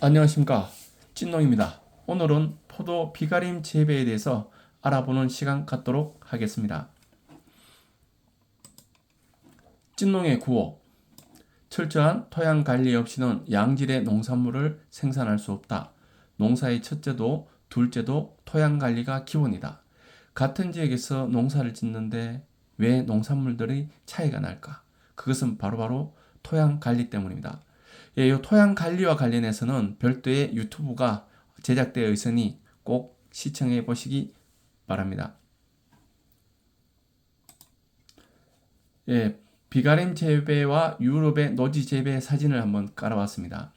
안녕하십니까, 찐농입니다. 오늘은 포도 비가림 재배에 대해서 알아보는 시간 갖도록 하겠습니다. 찐농의 구호: 철저한 토양 관리 없이는 양질의 농산물을 생산할 수 없다. 농사의 첫째도 둘째도 토양 관리가 기본이다. 같은 지역에서 농사를 짓는데 왜 농산물들이 차이가 날까? 그것은 바로 토양 관리 때문입니다. 이 토양 관리와 관련해서는 별도의 유튜브가 제작되어 있으니 꼭 시청해 보시기 바랍니다. 비가림 재배와 유럽의 노지 재배 사진을 한번 깔아봤습니다.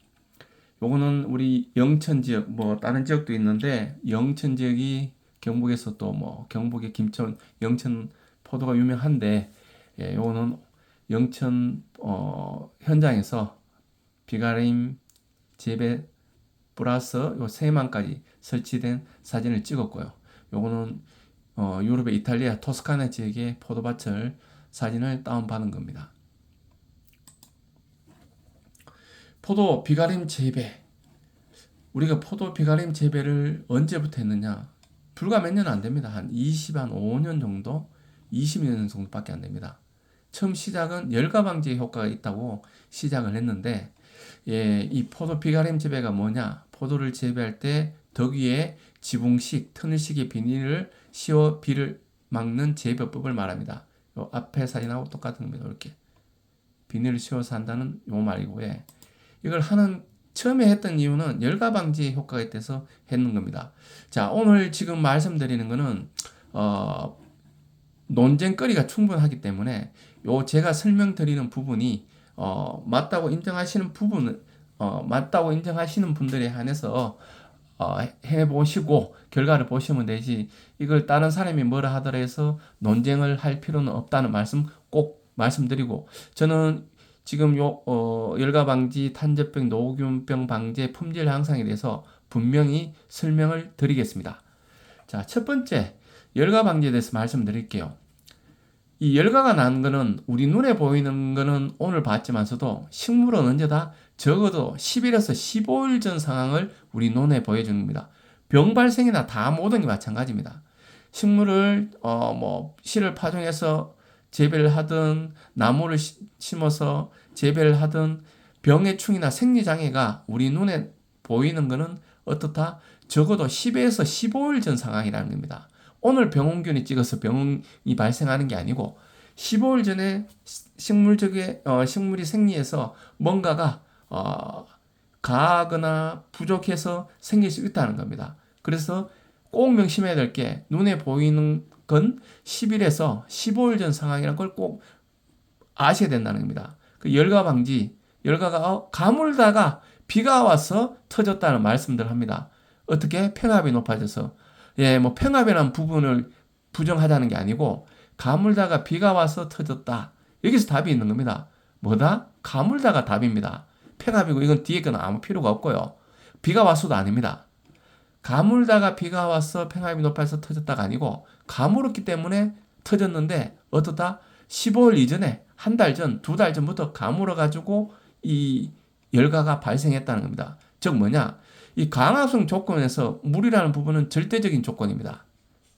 요거는 우리 영천 지역, 다른 지역도 있는데, 영천 지역이 경북에서 또 경북의 김천, 영천 포도가 유명한데, 요거는 영천 현장에서 비가림 재배 플러스 요 세만까지 설치된 사진을 찍었고요. 요거는 유럽의 이탈리아 토스카나 지역의 포도밭을 사진을 다운받은 겁니다. 포도 비가림 재배. 우리가 포도 비가림 재배를 언제부터 했느냐? 불과 몇 년 안 됩니다. 한 5년 정도? 20년 정도밖에 안 됩니다. 처음 시작은 열가 방지에 효과가 있다고 시작을 했는데, 이 포도 비가림 재배가 뭐냐? 포도를 재배할 때 덕 위에 지붕식, 터널식의 비닐을 씌워 비를 막는 재배법을 말합니다. 요 앞에 사진하고 똑같은 겁니다. 이렇게 비닐을 씌워서 한다는 요 말이고요. 이걸 처음에 했던 이유는 열가 방지 효과가 있대서 했는 겁니다. 자, 오늘 지금 말씀드리는 거는 논쟁거리가 충분하기 때문에 제가 설명드리는 부분이 맞다고 인정하시는 분들에 한해서 해보시고 결과를 보시면 되지, 이걸 다른 사람이 뭐라 하더라 해서 논쟁을 할 필요는 없다는 말씀 꼭 말씀드리고, 저는 지금 열가 방지, 탄저병, 노균병 방제, 품질 향상에 대해서 분명히 설명을 드리겠습니다. 자, 첫 번째, 열가 방지에 대해서 말씀드릴게요. 이 열가가 나는 거는 우리 눈에 보이는 거는 오늘 봤지만서도 식물은 언제다? 적어도 10일에서 15일 전 상황을 우리 눈에 보여주는 겁니다. 병 발생이나 다 모든 게 마찬가지입니다. 식물을 씨를 파종해서 재배를 하든 나무를 심어서 재배를 하든 병의 충이나 생리장애가 우리 눈에 보이는 거는 어떻다? 적어도 10에서 15일 전 상황이라는 겁니다. 오늘 병원균이 찍어서 병이 발생하는 게 아니고 15일 전에 식물이 생리해서 뭔가가 가하거나 부족해서 생길 수 있다는 겁니다. 그래서 꼭 명심해야 될 게, 눈에 보이는 건 10일에서 15일 전 상황이라는 걸 꼭 아셔야 된다는 겁니다. 그 열가 방지, 열가가 가물다가 비가 와서 터졌다는 말씀들 합니다. 어떻게? 평합이 높아져서. 평합이라는 부분을 부정하자는 게 아니고, 가물다가 비가 와서 터졌다. 여기서 답이 있는 겁니다. 뭐다? 가물다가 답입니다. 평합이고 이건 뒤에 건 아무 필요가 없고요. 비가 와서도 아닙니다. 가물다가 비가 와서 평합이 높아서 터졌다가 아니고, 가물었기 때문에 터졌는데 어떻다? 15일 이전에, 한 달 전, 두 달 전부터 가물어가지고 이 열가가 발생했다는 겁니다. 즉 뭐냐? 이 강압성 조건에서 물이라는 부분은 절대적인 조건입니다.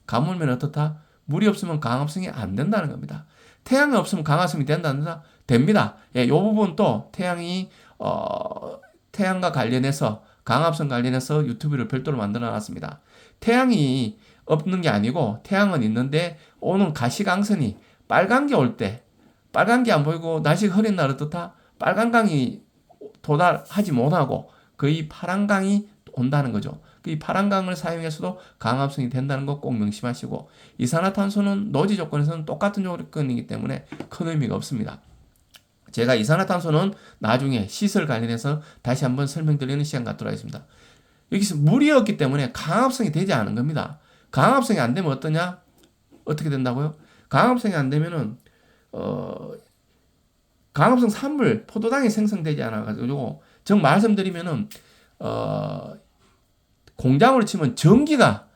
가물면 어떻다? 물이 없으면 강압성이 안 된다는 겁니다. 태양이 없으면 강압성이 된다? 됩니다. 이 부분 또 태양과 관련해서, 강압성 관련해서 유튜브를 별도로 만들어 놨습니다. 태양이 없는 게 아니고 태양은 있는데 오는 가시광선이 빨간 게 올 때, 빨간 게 안 보이고 날씨가 흐린 날 어떻다? 빨간 강이 도달하지 못하고 거의 파란 강이 온다는 거죠. 이 파란 강을 사용해서도 강압성이 된다는 거 꼭 명심하시고, 이산화탄소는 노지 조건에서는 똑같은 조건이기 때문에 큰 의미가 없습니다. 제가 이산화탄소는 나중에 시설 관련해서 다시 한번 설명드리는 시간 갖도록 하겠습니다. 여기서 물이 없기 때문에 강압성이 되지 않은 겁니다. 강압성이 안 되면 어떻게 된다고요? 강압성이 안 되면은 강압성 산물, 포도당이 생성되지 않아가지고, 말씀드리면은 공장으로 치면 전기가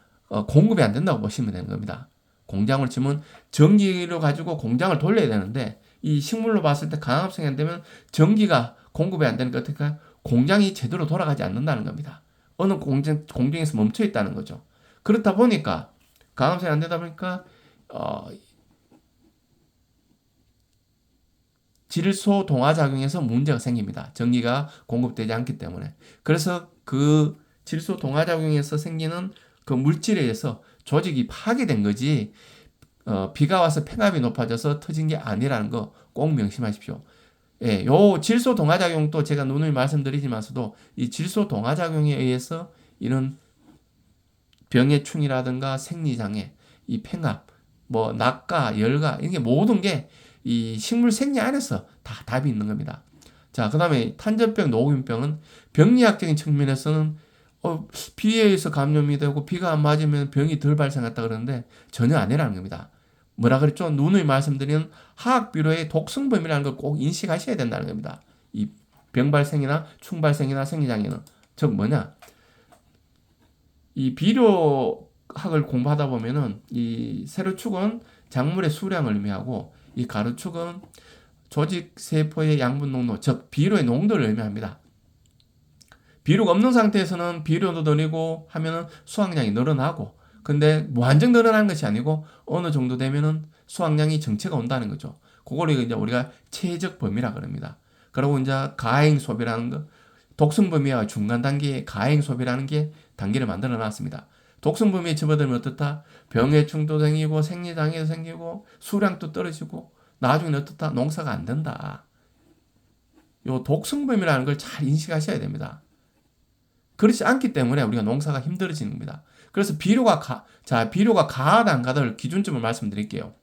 공급이 안 된다고 보시면 되는 겁니다. 공장으로 치면 전기를 가지고 공장을 돌려야 되는데, 이 식물로 봤을 때 강압성이 안 되면 전기가 공급이 안 되니까 어떻게 할까요? 공장이 제대로 돌아가지 않는다는 겁니다. 어느 공정에서 멈춰 있다는 거죠. 그렇다 보니까 가감성이 안 되다 보니까 질소 동화 작용에서 문제가 생깁니다. 전기가 공급되지 않기 때문에. 그래서 그 질소 동화 작용에서 생기는 그 물질에 의해서 조직이 파괴된 거지, 비가 와서 팽압이 높아져서 터진 게 아니라는 거 꼭 명심하십시오. 예, 요 질소 동화 작용도 제가 누누이 말씀드리지만서도 이 질소 동화 작용에 의해서 이런 병해충이라든가 생리장애, 이 팽압, 뭐 낙과, 열과, 이게 모든 게 이 식물 생리 안에서 다 답이 있는 겁니다. 자, 그 다음에 탄저병, 노균병은 병리학적인 측면에서는 비에 의해서 감염이 되고 비가 안 맞으면 병이 덜 발생했다 그러는데 전혀 아니라는 겁니다. 뭐라 그랬죠? 누누이 말씀드리는 화학비료의 독성범위라는 걸 꼭 인식하셔야 된다는 겁니다. 이 병 발생이나 충 발생이나 생리장애는 즉 뭐냐? 이 비료학을 공부하다 보면은 이 세로축은 작물의 수량을 의미하고 이 가로축은 조직 세포의 양분 농도, 즉 비료의 농도를 의미합니다. 비료가 없는 상태에서는 비료도 늘리고 하면은 수확량이 늘어나고, 근데 완전 늘어나는 것이 아니고 어느 정도 되면은 수확량이 정체가 온다는 거죠. 그걸 이제 우리가 최적 범위라 그럽니다. 그리고 이제 가행 소비라는 거, 독성 범위와 중간 단계의 가행 소비라는 게 단계를 만들어 놨습니다. 독성 범위에 접어들면 어떻다? 병해충도 생기고 생리장애도 생기고 수량도 떨어지고 나중에는 어떻다? 농사가 안 된다. 요 독성 범위라는 걸 잘 인식하셔야 됩니다. 그렇지 않기 때문에 우리가 농사가 힘들어지는 겁니다. 그래서 비료가 가하다 안 가다를 기준점을 말씀드릴게요.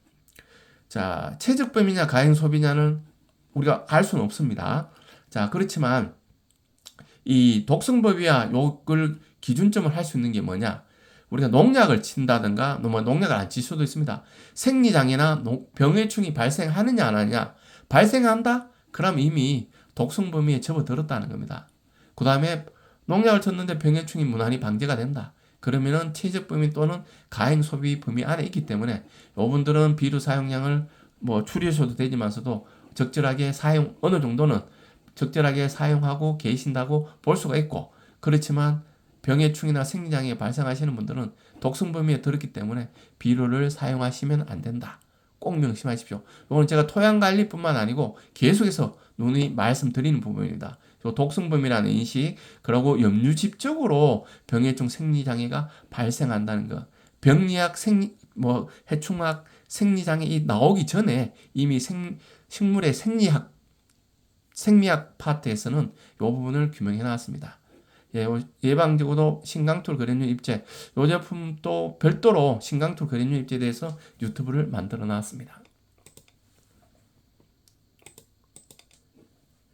자, 최적 범위냐 가행 소비냐는 우리가 알 수는 없습니다. 자, 그렇지만 이 독성법이야 요걸 기준점을 할 수 있는 게 뭐냐? 우리가 농약을 친다든가, 뭐 농약을 안 칠 수도 있습니다. 생리장애나 병해충이 발생하느냐 안 하느냐? 발생한다? 그럼 이미 독성 범위에 접어들었다는 겁니다. 그 다음에 농약을 쳤는데 병해충이 무난히 방제가 된다. 그러면은 최적 범위 또는 가행 소비 범위 안에 있기 때문에 여러분들은 비료 사용량을 뭐 줄이셔도 되지만서도 적절하게 어느 정도는 적절하게 사용하고 계신다고 볼 수가 있고, 그렇지만 병해충이나 생리장애 발생하시는 분들은 독성 범위에 들었기 때문에 비료를 사용하시면 안 된다. 꼭 명심하십시오. 이거는 제가 토양 관리뿐만 아니고 계속해서 누누이 말씀드리는 부분입니다. 독성 범위라는 인식, 그리고 염류집적으로 병해충 생리장애가 발생한다는 것, 병리학 해충학 생리장애 이 나오기 전에 이미 식물의 생리학 파트에서는 이 부분을 규명해 놨습니다. 예방적으로 신강툴 그랜률 입제, 이 제품도 별도로 신강툴 그랜률 입제에 대해서 유튜브를 만들어 놨습니다.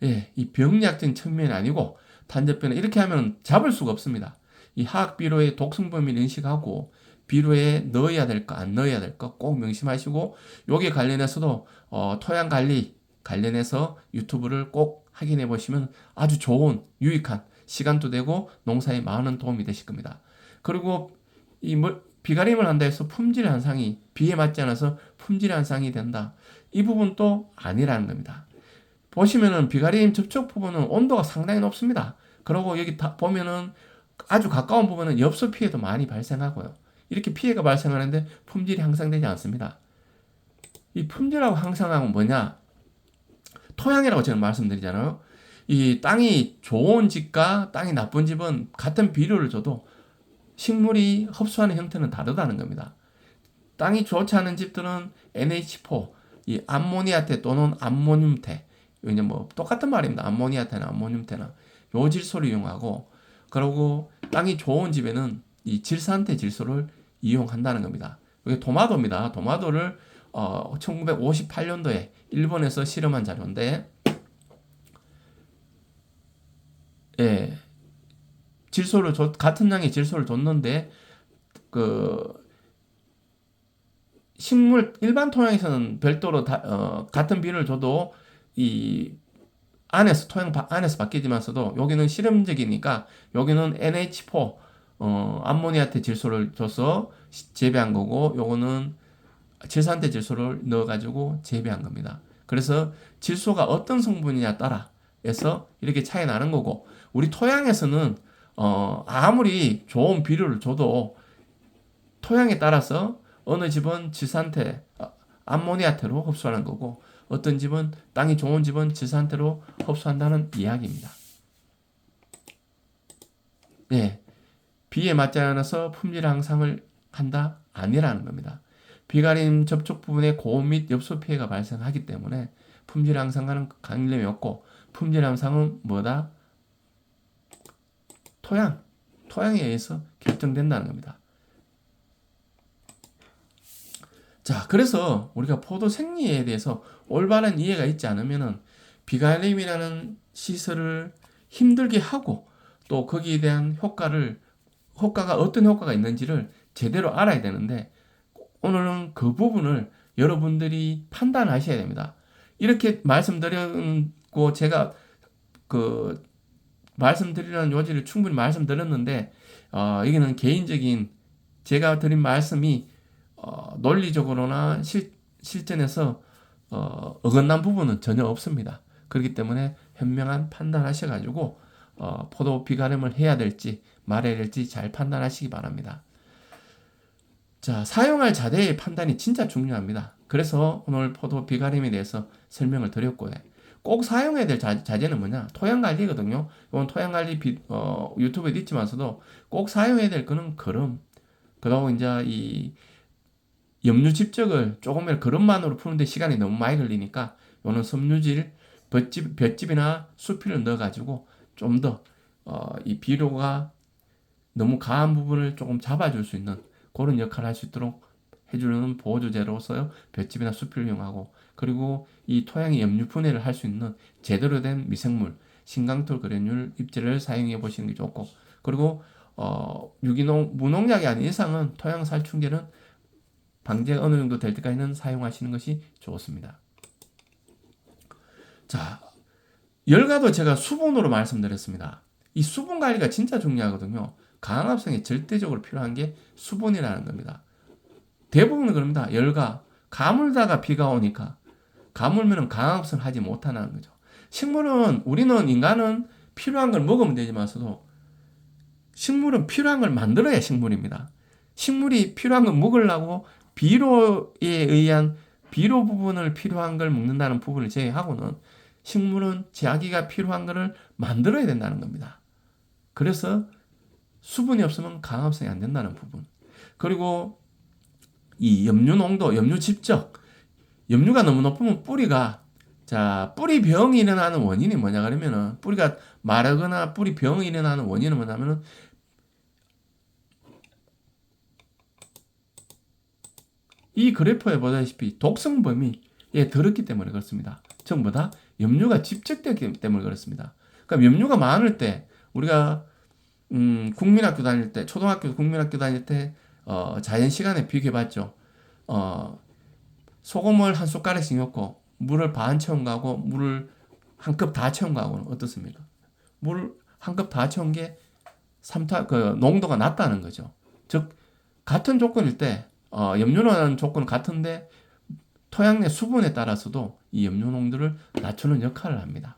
이 병리학적인 측면이 아니고 탄저병은 이렇게 하면 잡을 수가 없습니다. 이 화학 비료의 독성 범위를 인식하고 비료에 넣어야 될 거, 안 넣어야 될 거 꼭 명심하시고, 여기에 관련해서도 토양 관리 관련해서 유튜브를 꼭 확인해 보시면 아주 좋은 유익한 시간도 되고 농사에 많은 도움이 되실 겁니다. 그리고 비가림을 한다 해서 품질 향상이 비에 맞지 않아서 품질 향상이 된다. 이 부분도 아니라는 겁니다. 보시면은 비가림 접촉 부분은 온도가 상당히 높습니다. 그리고 여기 보면은 아주 가까운 부분은 엽서 피해도 많이 발생하고요. 이렇게 피해가 발생하는데 품질이 향상되지 않습니다. 이 품질하고 향상하고 뭐냐? 토양이라고 저는 말씀드리잖아요. 이 땅이 좋은 집과 땅이 나쁜 집은 같은 비료를 줘도 식물이 흡수하는 형태는 다르다는 겁니다. 땅이 좋지 않은 집들은 NH4, 이 암모니아태 또는 암모늄태, 이제 뭐 똑같은 말입니다. 암모니아태나 암모늄태나 요 질소를 이용하고, 그리고 땅이 좋은 집에는 이 질산태 질소를 이용한다는 겁니다. 이게 토마토입니다. 토마토를 1958년도에 일본에서 실험한 자료인데, 질소를 같은 양의 질소를 줬는데 식물 일반 토양에서는 별도로 같은 비료를 줘도 이 토양 안에서 바뀌지만서도 여기는 실험적이니까 여기는 NH4 암모니아태 질소를 줘서 재배한 거고, 요거는 질산태 질소를 넣어가지고 재배한 겁니다. 그래서 질소가 어떤 성분이냐 따라 해서 이렇게 차이 나는 거고, 우리 토양에서는 아무리 좋은 비료를 줘도 토양에 따라서 어느 집은 지산태, 암모니아태로 흡수하는 거고 어떤 집은 땅이 좋은 집은 지산태로 흡수한다는 이야기입니다. 네, 비에 맞지 않아서 품질 향상을 한다? 아니라는 겁니다. 비가림 접촉 부분에 고온 및 엽소 피해가 발생하기 때문에 품질 향상과는 관련이 없고 품질 향상은 뭐다? 토양에 의해서 결정된다는 겁니다. 자, 그래서 우리가 포도 생리에 대해서 올바른 이해가 있지 않으면은 비가림이라는 시설을 힘들게 하고 또 거기에 대한 효과가 어떤 효과가 있는지를 제대로 알아야 되는데 오늘은 그 부분을 여러분들이 판단하셔야 됩니다. 이렇게 말씀드렸고 제가 그 말씀드리려는 요지를 충분히 말씀드렸는데 여기는 개인적인 제가 드린 말씀이 논리적으로나 실전에서 어긋난 부분은 전혀 없습니다. 그렇기 때문에 현명한 판단하셔가지고 포도 비가림을 해야 될지 말아야 될지 잘 판단하시기 바랍니다. 자, 사용할 자재의 판단이 진짜 중요합니다. 그래서 오늘 포도 비가림에 대해서 설명을 드렸고요. 꼭 사용해야 될 자재는 뭐냐? 토양 관리거든요. 이건 토양 관리 유튜브에 있지만서도 꼭 사용해야 될 거는 거름. 그리고 이제 이 염류 집적을 조금이라도 거름만으로 푸는데 시간이 너무 많이 걸리니까 이거는 섬유질, 볏짚이나 수필을 넣어가지고 좀 더 이 비료가 너무 강한 부분을 조금 잡아줄 수 있는 그런 역할을 할 수 있도록 해주는 보호조제로서 볏짚이나 수필을 이용하고 그리고 이 토양의 염류 분해를 할 수 있는 제대로 된 미생물, 신강톨 그래놀 입제를 사용해 보시는 게 좋고 그리고 무농약이 아닌 이상은 토양 살충제는 방제 어느 정도 될 때까지는 사용하시는 것이 좋습니다. 자, 열가도 제가 수분으로 말씀드렸습니다. 이 수분 관리가 진짜 중요하거든요. 강압성이 절대적으로 필요한 게 수분이라는 겁니다. 대부분은 그럽니다. 열가, 가물다가 비가 오니까 가물면은 강압성 하지 못하는 거죠. 식물은 우리는 인간은 필요한 걸 먹으면 되지만서도 식물은 필요한 걸 만들어야 식물입니다. 식물이 필요한 걸 먹으려고 비료에 의한 비료 부분을 필요한 걸 먹는다는 부분을 제외하고는 식물은 자기가 필요한 것을 만들어야 된다는 겁니다. 그래서 수분이 없으면 강압성이 안 된다는 부분. 그리고 이 염류 농도, 염류 집적. 염류가 너무 높으면 뿌리 병이 일어나는 원인이 뭐냐 그러면은 뿌리가 마르거나 뿌리 병이 일어나는 원인은 뭐냐면은 이 그래프에 보다시피 독성 범위에 들었기 때문에 그렇습니다. 전부 다 염류가 집적되기 때문에 그렇습니다. 그러니까 염류가 많을 때 우리가 국민학교 다닐 때 초등학교 국민학교 다닐 때 자연 시간에 비교해봤죠. 소금을 한 숟가락씩 넣고 물을 반 채운 거하고 물을 한 컵 다 채운 거하고는 어떻습니까? 물 한 컵 다 채운 게 농도가 낮다는 거죠. 즉 같은 조건일 때 염류라는 조건은 같은데 토양 내 수분에 따라서도 이 염류 농도를 낮추는 역할을 합니다.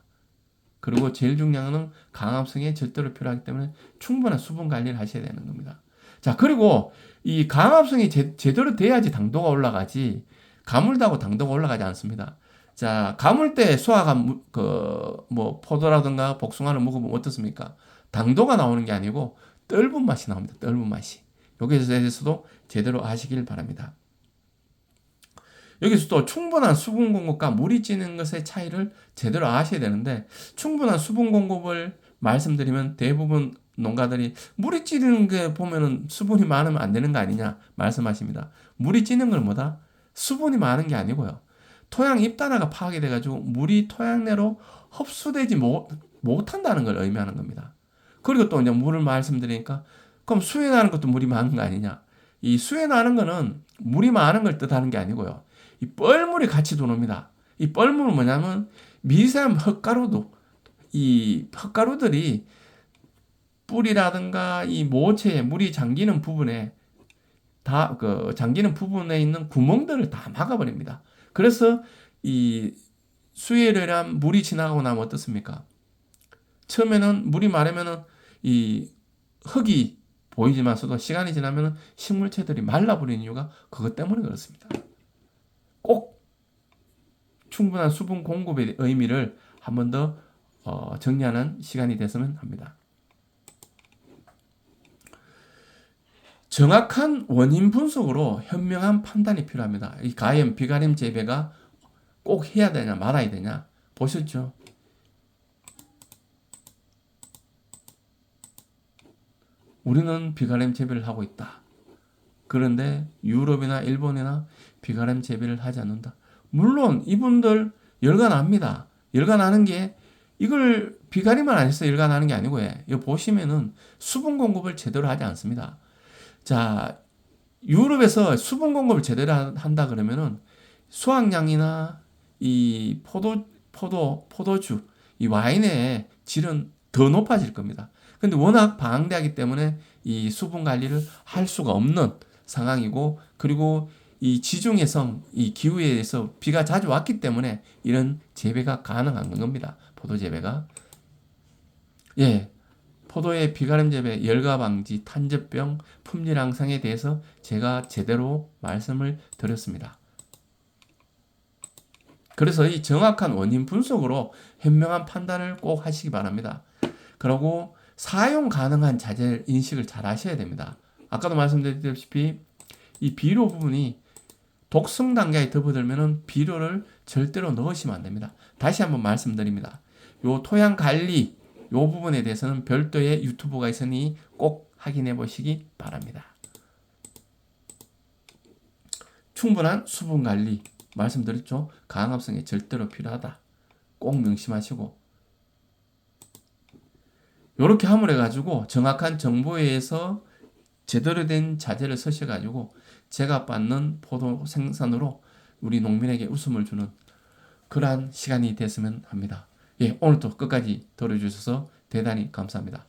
그리고 제일 중요한 건 강압성이 절대로 필요하기 때문에 충분한 수분 관리를 하셔야 되는 겁니다. 자, 그리고 이 강압성이 제대로 돼야지 당도가 올라가지 가물다고 당도가 올라가지 않습니다. 자, 가물 때 수화가 포도라든가 복숭아를 먹으면 어떻습니까? 당도가 나오는 게 아니고 떫은 맛이 나옵니다. 떫은 맛이. 여기에 대해서도 제대로 아시길 바랍니다. 여기서 또 충분한 수분 공급과 물이 찌는 것의 차이를 제대로 아셔야 되는데 충분한 수분 공급을 말씀드리면 대부분 농가들이 물이 찌는 게 보면은 수분이 많으면 안 되는 거 아니냐 말씀하십니다. 물이 찌는 건 뭐다? 수분이 많은 게 아니고요. 토양 잎단화가 파괴돼가지고 물이 토양 내로 흡수되지 못한다는 걸 의미하는 겁니다. 그리고 또 이제 물을 말씀드리니까 그럼 수에 나는 것도 물이 많은 거 아니냐? 이 수에 나는 거는 물이 많은 걸 뜻하는 게 아니고요. 이 뻘물이 같이 들어옵니다. 이 뻘물은 뭐냐면 미세한 이 헛가루들이 뿌리라든가 이 모체에 물이 잠기는 부분에 잠기는 부분에 있는 구멍들을 다 막아버립니다. 그래서 이 수에를 한 물이 지나가고 나면 어떻습니까? 처음에는 물이 마르면은 이 흙이 보이지만서도 시간이 지나면은 식물체들이 말라버리는 이유가 그것 때문에 그렇습니다. 꼭 충분한 수분 공급의 의미를 한 번 더 정리하는 시간이 됐으면 합니다. 정확한 원인 분석으로 현명한 판단이 필요합니다. 이 가염, 비가림 재배가 꼭 해야 되냐 말아야 되냐 보셨죠? 우리는 비가림 재배를 하고 있다. 그런데 유럽이나 일본이나 비가림 재배를 하지 않는다. 물론 이분들 열과납니다. 열과나는 게 이걸 비가림만 안 해서 열과나는 게 아니고요. 이거 보시면은 수분 공급을 제대로 하지 않습니다. 자, 유럽에서 수분 공급을 제대로 한다 그러면은 수확량이나 이 포도주, 이 와인의 질은 더 높아질 겁니다. 근데 워낙 방대하기 때문에 이 수분 관리를 할 수가 없는 상황이고, 그리고 이 지중해성, 이 기후에 의해서 비가 자주 왔기 때문에 이런 재배가 가능한 겁니다. 포도 재배가. 예. 포도의 비가림 재배, 열가 방지, 탄저병, 품질 향상에 대해서 제가 제대로 말씀을 드렸습니다. 그래서 이 정확한 원인 분석으로 현명한 판단을 꼭 하시기 바랍니다. 그리고 사용 가능한 자재 인식을 잘 하셔야 됩니다. 아까도 말씀드렸다시피 이 비료 부분이 독성 단계에 접어들면 비료를 절대로 넣으시면 안 됩니다. 다시 한번 말씀드립니다. 요 토양 관리 요 부분에 대해서는 별도의 유튜브가 있으니 꼭 확인해 보시기 바랍니다. 충분한 수분 관리 말씀드렸죠. 강압성이 절대로 필요하다. 꼭 명심하시고 이렇게 함으로 해가지고 정확한 정보에 의해서 제대로 된 자재를 쓰셔가지고 제가 받는 포도 생산으로 우리 농민에게 웃음을 주는 그러한 시간이 됐으면 합니다. 예, 오늘도 끝까지 들어주셔서 대단히 감사합니다.